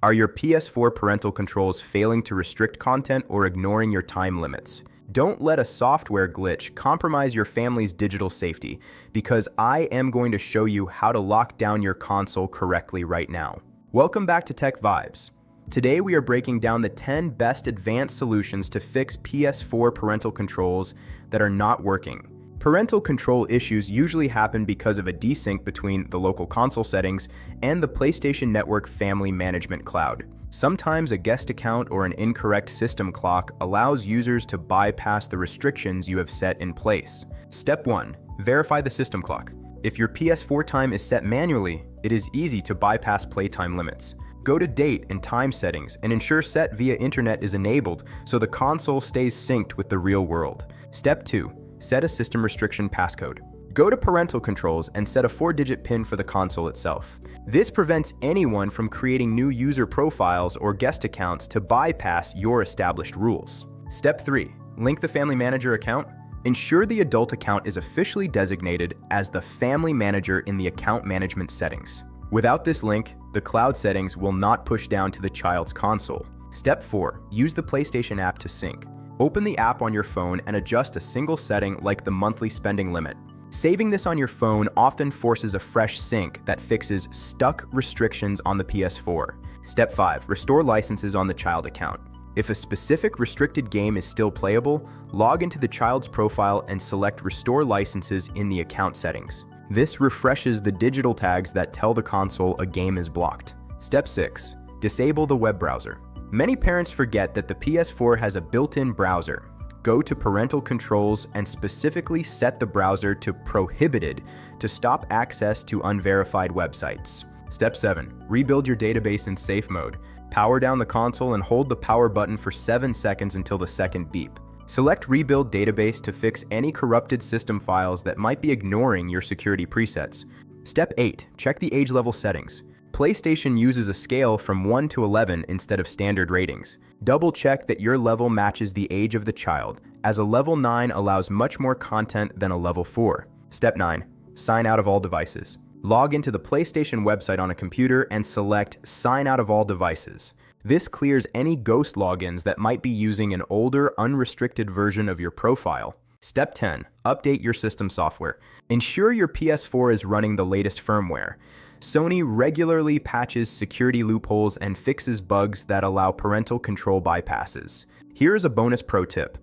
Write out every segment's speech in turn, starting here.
Are your PS4 parental controls failing to restrict content or ignoring your time limits? Don't let a software glitch compromise your family's digital safety, because I am going to show you how to lock down your console correctly right now. Welcome back to TechVibes. Today we are breaking down the 10 best advanced solutions to fix PS4 parental controls that are not working. Parental control issues usually happen because of a desync between the local console settings and the PlayStation Network Family Management Cloud. Sometimes a guest account or an incorrect system clock allows users to bypass the restrictions you have set in place. Step 1. Verify the system clock. If your PS4 time is set manually, it is easy to bypass playtime limits. Go to date and time settings and ensure set via internet is enabled so the console stays synced with the real world. Step 2. Set a system restriction passcode. Go to Parental Controls and set a 4-digit PIN for the console itself. This prevents anyone from creating new user profiles or guest accounts to bypass your established rules. Step 3. Link the Family Manager account. Ensure the adult account is officially designated as the Family Manager in the account management settings. Without this link, the cloud settings will not push down to the child's console. Step 4. Use the PlayStation app to sync. Open the app on your phone and adjust a single setting like the monthly spending limit. Saving this on your phone often forces a fresh sync that fixes stuck restrictions on the PS4. Step 5. Restore licenses on the child account. If a specific restricted game is still playable, log into the child's profile and select Restore Licenses in the account settings. This refreshes the digital tags that tell the console a game is blocked. Step 6. Disable the web browser. Many parents forget that the PS4 has a built-in browser. Go to Parental Controls and specifically set the browser to Prohibited to stop access to unverified websites. Step 7. Rebuild your database in safe mode. Power down the console and hold the power button for 7 seconds until the second beep. Select Rebuild Database to fix any corrupted system files that might be ignoring your security presets. Step 8. Check the age level settings. PlayStation uses a scale from 1 to 11 instead of standard ratings. Double check that your level matches the age of the child, as a level 9 allows much more content than a level 4. Step 9. Sign out of all devices. Log into the PlayStation website on a computer and select Sign out of all devices. This clears any ghost logins that might be using an older, unrestricted version of your profile. Step 10. Update your system software. Ensure your PS4 is running the latest firmware. Sony regularly patches security loopholes and fixes bugs that allow parental control bypasses. Here's a bonus pro tip.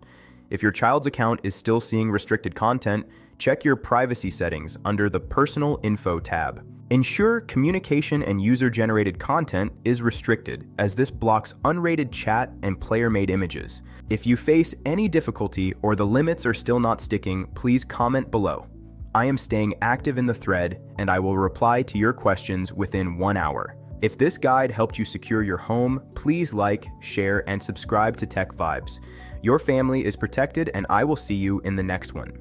If your child's account is still seeing restricted content, check your privacy settings under the Personal Info tab. Ensure communication and user-generated content is restricted, as this blocks unrated chat and player-made images. If you face any difficulty or the limits are still not sticking, please comment below. I am staying active in the thread, and I will reply to your questions within 1 hour. If this guide helped you secure your home, please like, share, and subscribe to TechVibes. Your family is protected, and I will see you in the next one.